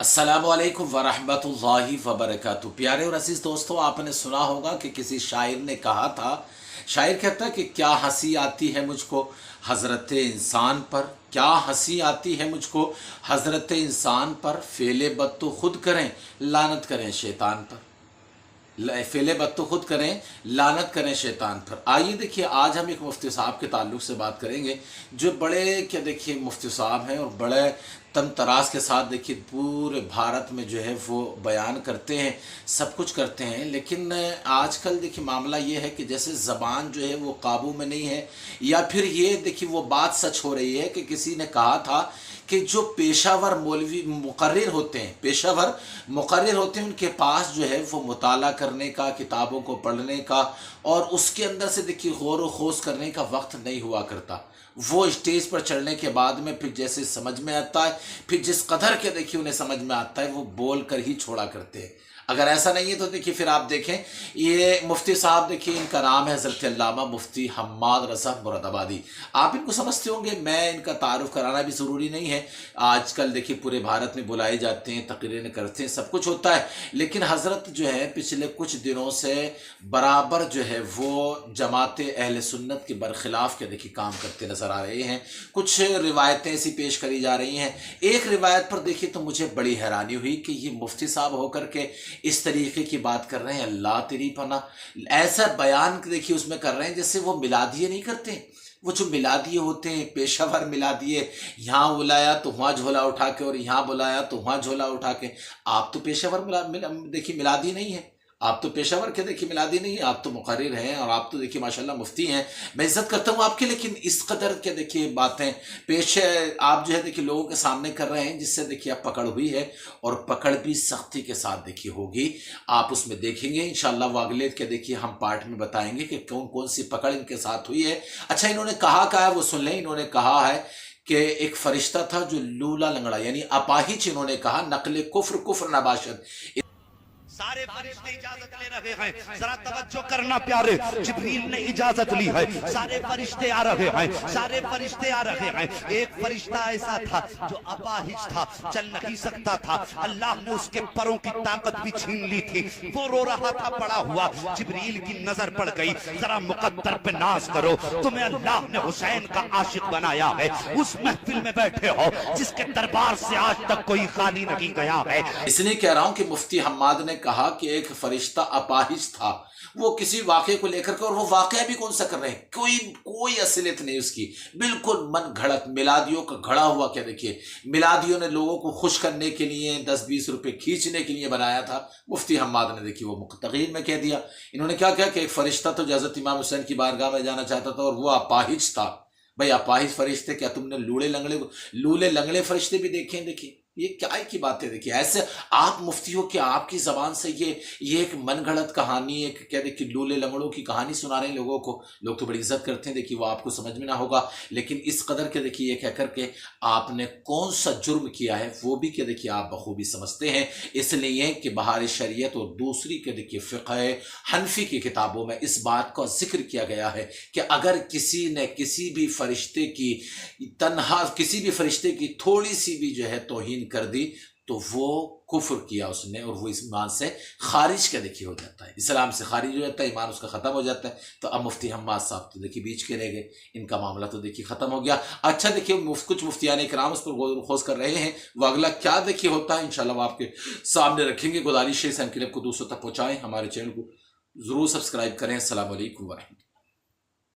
अस्सलामुअलैकुम वरहमतुल्लाहि वबरकातुहू। प्यारे और अजीज दोस्तों, आपने सुना होगा कि किसी शायर ने कहा था, शायर कहता है कि क्या हंसी आती है मुझको हज़रत इंसान पर, क्या हंसी आती है मुझको हज़रत इंसान पर, फेले बद तो खुद करें लानत करें शैतान पर। फेले बद तो खुद करें लानत करें शैतान पर। आइए देखिए, आज हम एक मुफ्ती साहब के ताल्लुक से बात करेंगे जो बड़े क्या देखिए मुफ्ती साहब हैं और बड़े तम तराज के साथ देखिए पूरे भारत में जो है वो बयान करते हैं, सब कुछ करते हैं। लेकिन आजकल देखिए मामला ये है कि जैसे ज़बान जो है वो काबू में नहीं है, या फिर ये देखिए वो बात सच हो रही है कि किसी ने कहा था कि जो पेशावर मौलवी मुकर्रिर होते हैं, पेशावर मुकर्रिर होते हैं, उनके पास जो है वो मुताला करने का, किताबों को पढ़ने का और उसके अंदर से देखिए गौर व खोज करने का वक्त नहीं हुआ करता। वो स्टेज पर चढ़ने के बाद में फिर जैसे समझ में आता है, फिर जिस कदर के देखिए उन्हें समझ में आता है वो बोल कर ही छोड़ा करते हैं। अगर ऐसा नहीं है तो देखिए फिर आप देखें, ये मुफ्ती साहब देखिए, इनका नाम है हज़रत अल्लामा मुफ्ती हम्माद रज़ा मुरादाबादी। आप इनको समझते होंगे, मैं इनका तारुफ कराना भी ज़रूरी नहीं है। आजकल देखिए पूरे भारत में बुलाए जाते हैं, तकरीरें करते हैं, सब कुछ होता है। लेकिन हज़रत जो है पिछले कुछ दिनों से बराबर जो है वो जमात अहले सुन्नत के बरखिलाफ़ के देखिए काम करते नज़र आ रहे हैं। कुछ रिवायतें ऐसी पेश करी जा रही हैं। एक रिवायत पर देखिए तो मुझे बड़ी हैरानी हुई कि ये मुफ्ती साहब होकर के इस तरीके की बात कर रहे हैं, अल्लाह तेरी पनाह। ऐसा बयान देखिए उसमें कर रहे हैं जैसे वो मिलादिये नहीं करते। वो जो मिलादिये होते हैं, पेशावर मिलादिये, यहाँ बुलाया तो वहाँ झोला उठा के और यहाँ बुलाया तो वहाँ झोला उठा के। आप तो पेशावर देखिए मिलादिये नहीं है, आप तो पेशावर के देखिए मिलादी नहीं है, आप तो मुकर्रिर हैं और आप तो देखिए माशाल्लाह मुफ्ती हैं। मैं इज्जत करता हूँ आपकी, लेकिन इस कदर के देखिए बातें पेश आप जो है देखिए लोगों के सामने कर रहे हैं, जिससे देखिए आप पकड़ हुई है और पकड़ भी सख्ती के साथ देखिए होगी। आप उसमें देखेंगे इंशाल्लाह, वो अगले के देखिए हम पार्ट में बताएंगे कि कौन कौन सी पकड़ इनके साथ हुई है। अच्छा, इन्होंने कहा है वो सुन लें। इन्होंने कहा है कि एक फरिश्ता था जो लूला लंगड़ा यानी अपाहिज, इन्होंने कहा नकले कुफ्र कुफ्र नबाशत। सारे फरिश्ते इजाजत ले रहे हैं, जरा तवज्जो करना प्यारे। जिब्रील ने इजाजत ली है, सारे फरिश्ते आ रहे हैं, सारे फरिश्ते आ रहे हैं। एक फरिश्ता ऐसा था जो अपाहिज था, चल नहीं सकता था। अल्लाह ने उसके पैरों की ताकत भी छीन ली थी, वो रो रहा था पड़ा हुआ। जिब्रील की नजर पड़ गई, जरा मुकद्दर पे नाज करो, तुम्हें अल्लाह ने हुसैन का आशिक बनाया है। उस महफिल में बैठे हो जिसके दरबार से आज तक कोई खाली नहीं गया है। इसलिए कह रहा हूं कि मुफ्ती हम्माद ने कहा कि एक फरिश्ता अपाहिज था, वो किसी वाक़े को लेकर के, और वो वाक़या भी कौन सा कर रहे हैं, कोई कोई असलियत नहीं उसकी, बिल्कुल मन घड़त मिलादियों का घड़ा हुआ। क्या देखिए, मिलादियों ने लोगों को खुश करने के लिए 10-20 रुपए खींचने के लिए बनाया था। मुफ्ती हम्माद ने देखिए वो मुख्तगीर में कह दिया। इन्होंने क्या कहा कि एक फरिश्ता तो हज़रत इमाम हुसैन की बारगाह में जाना चाहता था और वो अपाहिज था। भाई अपाहिज फरिश्ते, क्या तुमने लूले लंगड़े फरिश्ते भी देखे हैं? देखिए ये क्या की बात है। देखिए ऐसे आप मुफ्ती हो कि आपकी जबान से ये एक मनगढ़ंत कहानी, एक क्या देखिए लूले लंगड़ों की कहानी सुना रहे हैं लोगों को। लोग तो बड़ी इज्जत करते हैं, देखिए वो आपको समझ में ना होगा, लेकिन इस कदर के देखिए ये कहकर के आपने कौन सा जुर्म किया है वो भी क्या देखिए आप बखूबी समझते हैं। इसलिए कि बहार शरीयत और दूसरी के देखिए फ़िक़्ह हनफी की किताबों में इस बात का जिक्र किया गया है कि अगर किसी ने किसी भी फरिश्ते की किसी भी फरिश्ते की थोड़ी सी भी जो है तौहीन कर दी तो वो कुफ्र किया उसने, और वो ईमान से खारिज का देखिए हो जाता है, इस्लाम से खारिज हो जाता है, ईमान उसका ख़त्म हो जाता है। तो अब मुफ्ती हम्माद साहब तो देखिए बीच के रह गए, इनका मामला तो देखिए ख़त्म हो गया। अच्छा देखिए कुछ मुफ्तियान इकराम उस पर गौर खोज कर रहे हैं, वो अगला क्या देखिए होता है इंशाल्लाह वो आपके सामने रखेंगे। गुजारिश है इस क्लिप को दूसरों तक पहुँचाएँ, हमारे चैनल को ज़रूर सब्सक्राइब करें। अस्सलाम वालेकुम वरहमतुल्लाह।